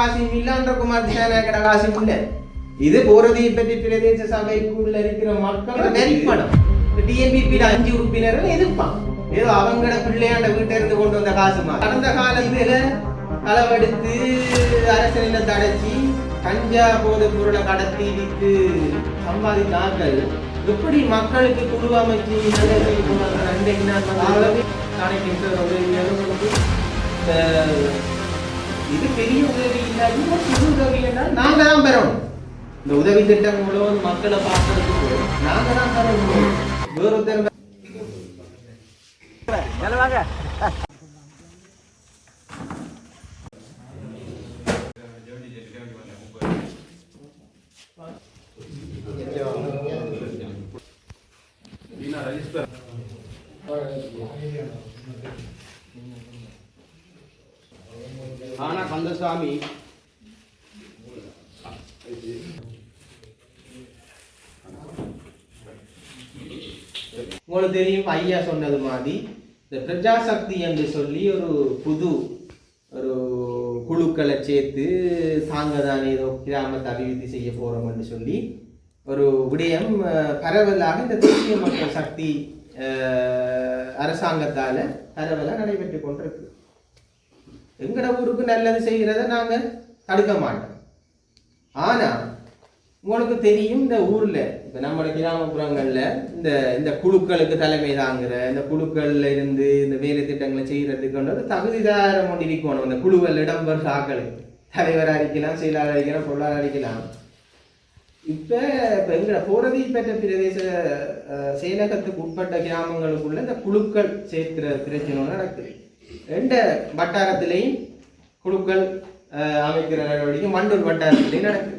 காசும் இல்லை, அன்றகுமார் திசாநாயக்கட காசும் இல்லை. இது போரதீபதி பிரதேச சபைக்குள்ள இருக்கிற மக்கள் நெறிப்படம். டிஎம்பிபி 5 உறுப்பினர்கள் எதிர்ப்பான். ஏதோ அவங்கள பிள்ளையாண்ட வீட்டை இருந்து கொண்டு வந்த காசுமா. கடந்த காலத்துல களவெடுத்து அரசியல தடைச்சி கஞ்சா போதை பொருளை கடத்தி விட்டு சம்பாதித்தார்கள். எப்படி மக்களுக்கு குழு அமைச்சு இது பெரிய உதவி இல்லாத சிறு உதவி என்றால் நாங்க தான் பெறணும். இந்த உதவி திட்டம் மூலம் மக்களை பார்க்கறதுக்கு நாங்க தான் பெறணும். வேறொருத்தர் வாங்க ஆனா கந்தசாமி உங்களுக்கு தெரியும், ஐயா சொன்னது மாதிரி இந்த பிரஜாசக்தி என்று சொல்லி ஒரு புது ஒரு குழுக்களை சேர்த்து தாங்கதான் ஏதோ கிராமத்தை அபிவிருத்தி செய்ய போறோம் என்று சொல்லி ஒரு விடயம் பரவலாக இந்த தேசிய மக்கள் சக்தி அரசாங்கத்தால பரவலாக நடைபெற்று கொண்டிருக்கு. எங்கட ஊருக்கு நல்லது செய்கிறத நாங்க தடுக்க மாட்டோம். ஆனா உங்களுக்கு தெரியும், இந்த ஊர்ல இப்ப நம்மளோட கிராமப்புறங்கள்ல இந்த இந்த குழுக்களுக்கு தலைமை தாங்குற இந்த குழுக்கள்ல இருந்து இந்த வேலை திட்டங்களை செய்யறதுக்கு ஒரு தகுதிதாரம் ஒன்று இருக்கணும். இந்த குழுவில் இடம்பெற ஆக்களுக்கு தலைவராக இருக்கலாம், செயலாளர் அடிக்கலாம், பொருளாளர் அடிக்கலாம். இப்ப எங்கட போரதீபெற்ற பிரதேச செயலகத்துக்கு உட்பட்ட கிராமங்களுக்குள்ள இந்த குழுக்கள் சேர்க்கிற பிரச்சனை நடக்குது. எந்த வட்டாரத்திலையும் குழுக்கள் அமைக்கிற நடவடிக்கை மண்டூர் வட்டாரத்திலையும் நடக்குது.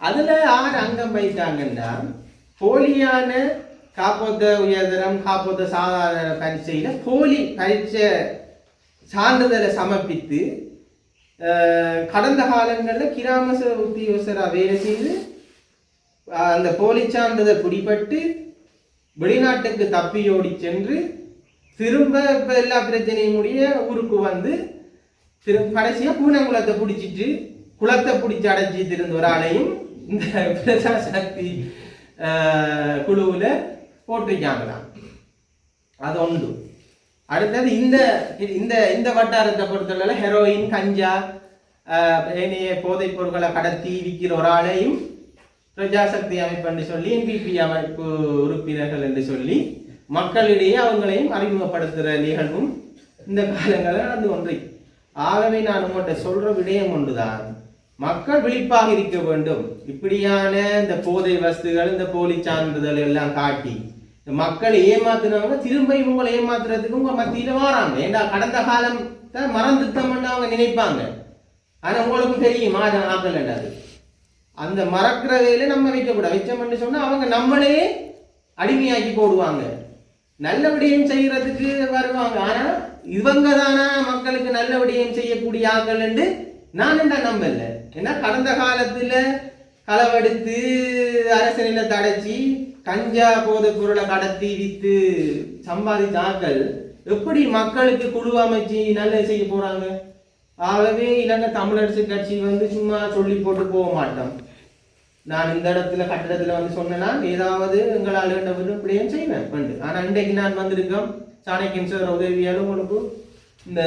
அதுல யார் அங்கம் வைத்தாங்கன்னா, போலியான காப்போத்த உயர்தரம் காப்போத்த சாதாரண பரீட்சையில போலி பரீட்சை சான்றிதழை சமர்ப்பித்து கடந்த காலங்களில் கிராம உத்தியோகஸ்தராக வேலை செய்து அந்த போலி சான்றிதழ் பிடிபட்டு வெளிநாட்டுக்கு தப்பியோடி சென்று திரும்ப இப்போ எல்லா பிரச்சனையும் முடிய ஊருக்கு வந்து திரும்ப கடைசியாக பூனங்குளத்தை பிடிச்சிட்டு குளத்தை பிடிச்சி அடைச்சிட்டு இருந்த ஒரு ஆளையும் இந்த பிரஜாசக்தி குழுவில் போட்டிருக்காங்களாம். அது ஒன்று. அடுத்தது இந்த இந்த இந்த வட்டாரத்தை பொறுத்தவரை ஹெரோயின், கஞ்சா, ஏனைய போதைப் பொருட்களை கடத்தி விற்கிற ஒரு ஆளையும் பிரஜாசக்தி அமைப்பு என்று சொல்லி என்பிபி அமைப்பு உறுப்பினர்கள் என்று சொல்லி மக்களிடையே அவங்களையும் அறிமுகப்படுத்துகிற நிகழ்வும் இந்த காலங்களில் நடந்து கொண்டு. ஆகவே நான் உங்கள்கிட்ட சொல்ற விடயம் ஒன்றுதான், மக்கள் விழிப்பாக இருக்க வேண்டும். இப்படியான இந்த போதை வஸ்துகள், இந்த போலி சான்றிதழ் எல்லாம் காட்டி இந்த மக்களை ஏமாத்துனவங்க திரும்ப இவங்களை ஏமாத்துறதுக்கு உங்க மத்தியில வராங்க. ஏன்னா கடந்த காலத்தை மறந்துட்டோம்னு அவங்க நினைப்பாங்க. ஆனா உங்களுக்கு தெரியும் ஆக்கல் என்றது அந்த மறக்கிற வேலை நம்ம வைக்கக்கூடாது. வச்சோம்னு சொன்னா அவங்க நம்மளே அடிமையாக்கி போடுவாங்க. நல்ல விடயம் செய்யறதுக்கு வருவாங்க. ஆனா இவங்க தானா மக்களுக்கு நல்ல விடயம் செய்யக்கூடிய ஆக்கள் என்று நான் என்ன நம்பல. ஏன்னா கடந்த காலத்துல களவெடுத்து அரசியல தடைச்சி கஞ்சா போதை பொருளை கடத்தி வித்து சம்பாதித்த ஆக்கள் எப்படி மக்களுக்கு குழு அமைச்சு நல்லது செய்ய போறாங்க? ஆகவே இலங்கை தமிழரசு கட்சி சும்மா சொல்லி போட்டு போக மாட்டோம். நான் இந்த இடத்துல கட்டிடத்துல சொன்னேன்னா ஏதாவது எங்களால் இப்படியும் செய்வேன் பண்டு. ஆனா இன்றைக்கு நான் வந்திருக்கோம் சாணக்கியன் சார் உதவியாலும் உங்களுக்கு இந்த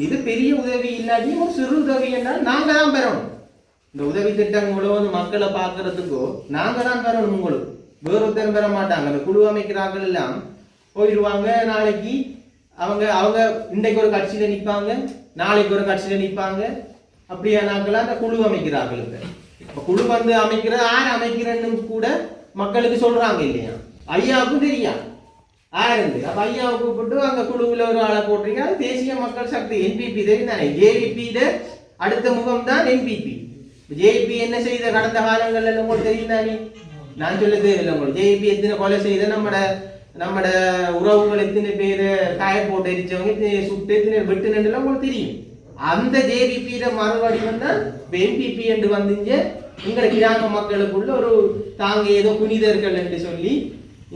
இது பெரிய உதவி இல்லாட்டியும் ஒரு சிறு உதவி என்றால் நாங்க தான் பெறணும். இந்த உதவி திட்டங்களோ மக்களை பார்க்கறதுக்கோ நாங்க தான் பெறணும். உங்களுக்கு வேறொருத்தரும் பெற மாட்டாங்க. அந்த குழு அமைக்கிறார்கள் எல்லாம் போயிடுவாங்க. நாளைக்கு அவங்க அவங்க இன்றைக்கு ஒரு கட்சியில நிற்பாங்க, நாளைக்கு ஒரு கட்சியில நிற்பாங்க. அப்படியா நாட்கள் அந்த குழு அமைக்கிறார்கள். குழு அமைக்கிற யார் அமைக்கிறன்னு கூட மக்களுக்கு சொல்றாங்க இல்லையா? ஐயாவுக்கும் தெரியா ஆயிருந்து. அப்ப ஐயாவை கூப்பிட்டு அந்த குழுவில் ஒரு ஆளை போட்டிருக்கா. தேசிய மக்கள் சக்தி என்பிபி தெரியும் தானே. ஜேவிபி அடுத்த முகம் தான் என்பிபி. ஜேபி என்ன செய்த கடந்த காலங்கள்ல உங்களுக்கு தெரியும் தானே. நான் சொல்ல தேவையில்லை உங்களுக்கு. ஜேபி எத்தனை கொலை செய்த நம்மட உறவுகள் எத்தனை பேர் காய போட்டு எரிச்சவங்க சுட்டு எத்தனை வெட்டு நண்டுலாம் உங்களுக்கு தெரியும். அந்த ஜேபிபியில மறுவடிவம் தான் என்பிபி என்று வந்துங்க. எங்களை கிராம மக்களுக்குள்ள ஒரு தாங்க ஏதோ புனிதர்கள் என்று சொல்லி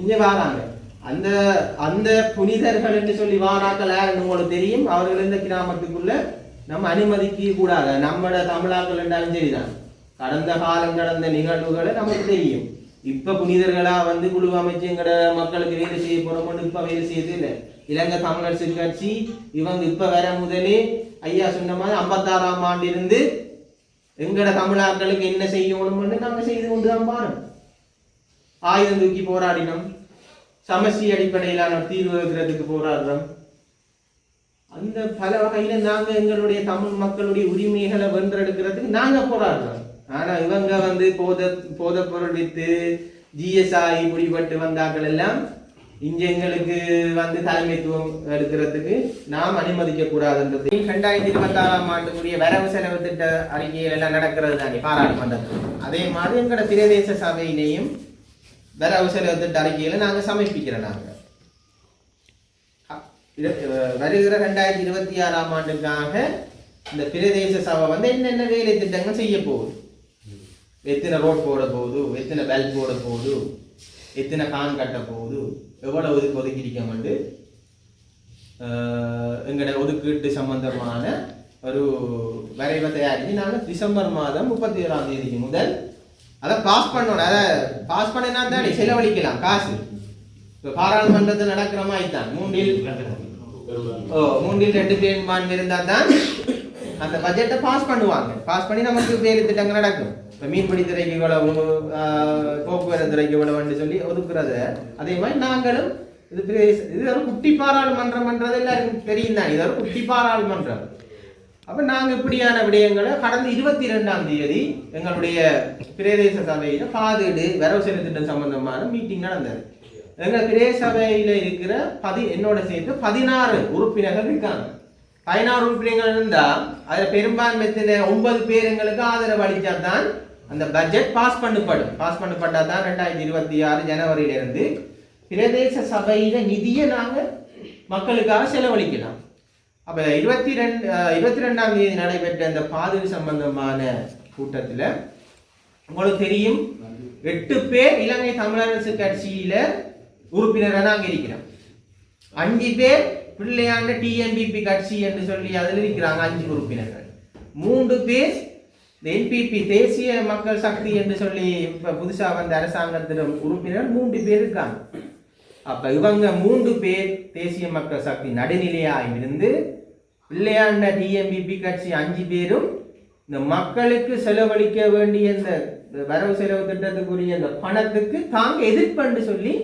இங்க வாராங்க. அந்த அந்த புனிதர்கள் என்று சொல்லி வாராக்கள் யாருன்னு உங்களுக்கு தெரியும். அவர்கள் இந்த கிராமத்துக்குள்ள நம்ம அனுமதிக்க கூடாது. நம்மளோட தமிழாக்கள் என்றாலும் சரிதான், கடந்த காலம் கடந்த நிகழ்வுகளை நமக்கு தெரியும். இப்ப புனிதர்களா வந்து குழு அமைச்சு எங்கட மக்களுக்கு வேலை செய்ய போறோம்னு இப்ப வேலை செய்யறது இல்லை. இலங்கை தமிழரசு கட்சி இவங்க இப்ப வர முதலே ஐயா சொன்ன மாதிரி 56ஆம் ஆண்டிலிருந்து எங்கட தமிழாக்களுக்கு என்ன செய்யணும்னு நாங்க செய்து கொண்டுதான் பாருங்க. ஆயுதம் தூக்கி போராடினோம், சமஷ்டி அடிப்படையிலான தீர்வு வைக்கிறதுக்கு போராடுறோம். அந்த பல வகையில நாங்க எங்களுடைய தமிழ் மக்களுடைய உரிமைகளை வென்றெடுக்கிறதுக்கு நாங்க போராடுறோம். ஆனா இவங்க வந்து போதை பொருள் வித்து ஜிஎஸ்ஐ முடிபட்டு வந்தாக்கள் எல்லாம் இங்க எங்களுக்கு வந்து தலைமைத்துவம் எடுக்கிறதுக்கு நாம் அனுமதிக்க கூடாதுன்றது 2026ஆம் ஆண்டுக்குரிய வரவு செலவு திட்ட அறிக்கைகள் எல்லாம் நடக்கிறது தானே பாராளுமன்றத்தில். அதே மாதிரி எங்களோட பிரதேச சபையிலையும் வரவு செலவு திட்ட அறிக்கைகளை நாங்க சமர்ப்பிக்கிறோம். நாங்க வருகிற 2026ஆம் ஆண்டுக்காக இந்த பிரதேச சபை வந்து என்னென்ன வேலை திட்டங்கள் செய்ய போகுது, எத்தனை ரோட் போட போகுது, எத்தனை பெல் போட போகுது, எத்தனை கான் கட்ட போகுது, எவ்வளவு ஒதுக்கியிருக்கோம் வந்து எங்களோட ஒதுக்கீட்டு சம்பந்தமான ஒரு வரைவை தயாரித்து நாங்கள் டிசம்பர் மாதம் 31ஆம் தேதிக்கு முதல் அதை பாஸ் பண்ணணும். அதை பாஸ் பண்ணினா தானே செலவழிக்கலாம் காசு. இப்போ பாராளுமன்றத்தில் நடக்கிற மாதிரி தான் மூன்றில் 2 பேர் இருந்தால் தான் அந்த பட்ஜெட்டை பாஸ் பண்ணுவாங்க. பாஸ் பண்ணி நமக்கு வேலை திட்டங்கள் நடக்கும். இப்போ மீன்பிடி துறைக்கு இவ்வளவு, போக்குவரத்து துறைக்கு இவ்வளவுன்னு சொல்லி ஒதுக்குறத அதே மாதிரி நாங்களும் இது ஒரு குட்டி பாராளுமன்றம்ன்றது எல்லாருக்கும் தெரியும் தான். இது ஒரு குட்டி பாராளுமன்றம். அப்போ நாங்கள் இப்படியான விடயங்களை கடந்த 22ஆம் தேதி எங்களுடைய பிரதேச சபையில் பாதீடு வரவு செலவு திட்டம் சம்பந்தமான மீட்டிங் நடந்தது. எங்கள் பிரதேச சபையில் இருக்கிற என்னோட சேர்த்து 16 உறுப்பினர்கள் இருக்காங்க. 16 உறுப்பினர்கள் இருந்தால் அதில் பெரும்பான்மையில் 9 பேர் எங்களுக்கு ஆதரவு அளித்தா தான் அந்த பட்ஜெட் பாஸ் பண்ணப்பட்டால் தான் 2026 ஜனவரியிலிருந்து பிரதேச சபையில நிதியை நாங்கள் மக்களுக்காக செலவழிக்கலாம். அப்போ 22ஆம் தேதி நடைபெற்ற அந்த பாதுகாப்பு சம்பந்தமான கூட்டத்தில் உங்களுக்கு தெரியும் 8 பேர் இலங்கை தமிழரசு கட்சியில உறுப்பினராக நாங்கள் இருக்கிறோம். 5 பேர் பிள்ளையாண்ட டிஎம்பிபி கட்சி என்று சொல்லி அதில் இருக்கிறாங்க 5 உறுப்பினர்கள். 3 பேர் என்பிபி தேசிய மக்கள் சக்தி என்று சொல்லி இப்ப புதுசா வந்த அரசாங்கத்தின் உறுப்பினர் 3 பேர் இருக்காங்க. அப்ப இவங்க 3 பேர் தேசிய மக்கள் சக்தி நடுநிலையாக இருந்து பிள்ளையாண்ட டிஎம்பிபி கட்சி 5 பேரும் இந்த மக்களுக்கு செலவழிக்க வேண்டிய இந்த வரவு செலவு திட்டத்துக்குரிய இந்த பணத்துக்கு தாங்க எதிர்ப்புன்னு சொல்லி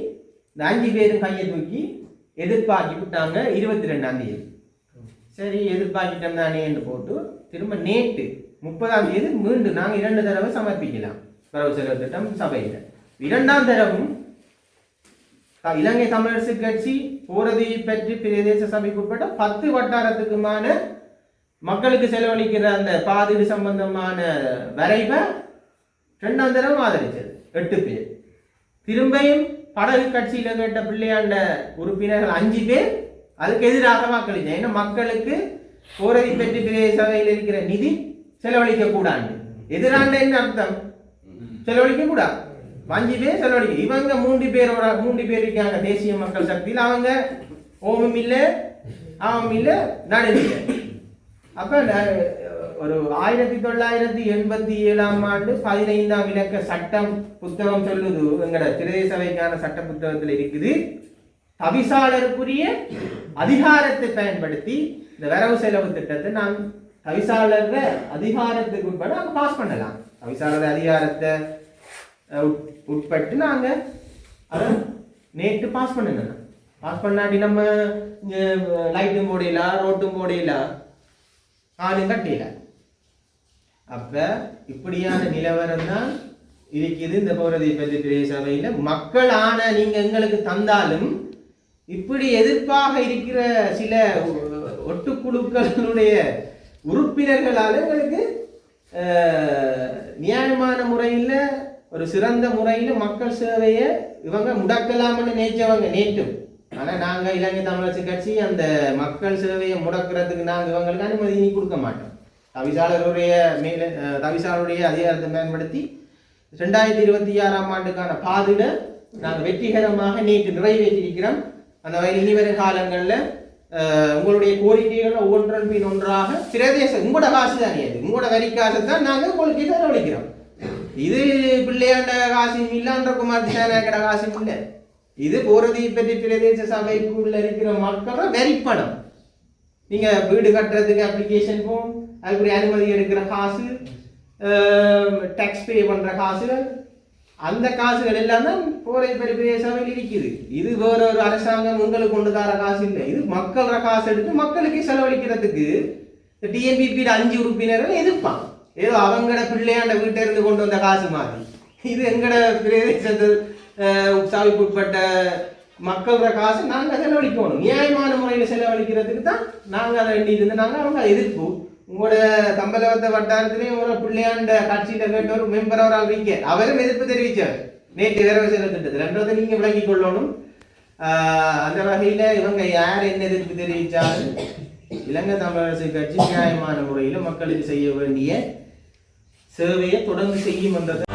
இந்த 5 பேரும் கையை தூக்கி எதிர்ப்பாக்கி விட்டாங்க 22ஆம் தேதி. சரி எதிர்ப்பாக்கிட்டோம் தானே என்று போட்டு திரும்ப நேற்று 30ஆம் தேதி மீண்டும் நாங்கள் 2 தடவை சமர்ப்பிக்கலாம் வரவு செலவு திட்டம் சபையில். 2ஆம் தடவும் இலங்கை தமிழரசு கட்சி போரதி பற்றி பிரதேச சபைக்கு உட்பட்ட 10 வட்டாரத்துக்குமான மக்களுக்கு செலவழிக்கிற அந்த பாதீடு சம்பந்தமான வரைவை 2ஆம் தடவை ஆதரிச்சது 8 பேர். திரும்பியும் படகு கட்சியில கேட்ட பிள்ளையாண்ட உறுப்பினர்கள் 5 பேர் அதுக்கு எதிராக வாக்களித்தார். ஏன்னா மக்களுக்கு போரதி பற்றி பிரதேச சபையில் இருக்கிற நிதி செலவழிக்க கூடாது. எதிராண்ட என்ன அர்த்தம்? செலவழிக்க கூடாது. 5 பேர் செலவழிக்க. இவங்க 3 பேர் இருக்காங்க தேசிய மக்கள் சக்தியில். அவங்க ஓமும் இல்லை அவம் இல்லை நடுநிலை. அப்ப ஒரு 1987ஆம் ஆண்டு 15ஆம் இலக்க சட்டம் புத்தகம் சொல்லுது, எங்கட பிரதேச சபைக்கான சட்ட புத்தகத்தில் இருக்குது, தவிசாளருக்குரிய அதிகாரத்தை பயன்படுத்தி இந்த வரவு செலவு திட்டத்தை நாம் தவிசாளர் அதிகாரத்துக்கு உட்பட நாங்கள் பாஸ் பண்ணலாம். தவிசாளர் அதிகாரத்தை உட்பட்டு நாங்கள் அதை நேற்று பாஸ் பண்ணணும். பாஸ் பண்ணாட்டி நம்ம லைட்டும் போடலாம், ரோட்டும் போடலாம், ஆளும் கட்டல. அப்ப இப்படியான நிலவரம் தான் இருக்குது இந்த போரதி பற்றி பிரதேச சபையில. மக்கள் ஆன நீங்க எங்களுக்கு தந்தாலும் இப்படி எதிர்ப்பாக இருக்கிற சில ஒட்டுக்குழுக்களுடைய உறுப்பினர்களால் எங்களுக்கு நியாயமான முறையில் ஒரு சிறந்த முறையில் மக்கள் சேவையை இவங்க முடக்கலாம்னு நினைச்சவங்க நேற்றும். ஆனால் நாங்கள் இலங்கை தமிழரசு கட்சி அந்த மக்கள் சேவையை முடக்கிறதுக்கு நாங்கள் இவங்களுக்கு அனுமதி கொடுக்க மாட்டோம். தவிசாளருடைய அதிகாரத்தை பயன்படுத்தி 2026ஆம் ஆண்டுக்கான பாதுகாப்பை நாங்கள் வெற்றிகரமாக நேற்று நிறைவேற்றியிருக்கிறோம். அந்த வகையில் இனி வரும் காலங்களில் உங்களுடைய கோரிக்கைகள் ஒவ்வொன்றன் பின் ஒன்றாக பிரதேசம் உங்களோட காசு தானே அது உங்களோட வரி காசு தான் நாங்கள் உங்களுக்கு செலவழிக்கிறோம். இது பிள்ளையாண்ட காசும் இல்லான்ற குமார் திசாநாயக்கட காசும் இல்லை. இது போரதி பற்றி பிரதேச சபைக்குள்ள இருக்கிற மக்களோட வரிப்பணம். நீங்க வீடு கட்டுறதுக்கு அப்ளிகேஷன் போம், அதுக்குரிய அனுமதி எடுக்கிற காசு, டாக்ஸ் பே பண்ற காசு, அந்த காசுகள் எல்லாம் தான் போரதி பற்றி பிரதேச சபையில் இருக்குது. இது வேற ஒரு அரசாங்கம் உங்களுக்கு கொண்டு தர காசு இல்லை. இது மக்களோட காசு எடுத்து மக்களுக்கு செலவழிக்கிறதுக்கு டிஎம்பிபி 5 உறுப்பினர்கள் எதிர்ப்பான். ஏதோ அவங்களோட பிள்ளையாண்ட வீட்டை இருந்து கொண்டு வந்த காசு மாதிரி. இது எங்கட பிரதேசத்தில் உற்சாவிக்கு உட்பட்ட மக்களோட காசு நாங்கள் செலவழிக்கணும். நியாயமான முறையில் செலவழிக்கிறதுக்கு தான் நாங்கள் அதை எண்ணிட்டு நாங்கள் அவங்க எதிர்ப்பு. உங்களோட தம்பலவத்த வட்டாரத்திலேயும் ஒரு பிள்ளையாண்ட கட்சியில கேட்ட ஒரு மெம்பர் அவரால் இருக்க அவரும் எதிர்ப்பு தெரிவிச்சார் நேற்று வேற திட்டத்தில். ரெண்டாவது நீங்க விளங்கிக் கொள்ளணும். அந்த வகையில இவங்க யார் என்ன எதிர்ப்பு தெரிவிச்சாலும் இலங்கை தமிழரசு கட்சி நியாயமான முறையில் மக்களுக்கு செய்ய வேண்டிய சேவையை தொடர்ந்து செய்யும் என்றது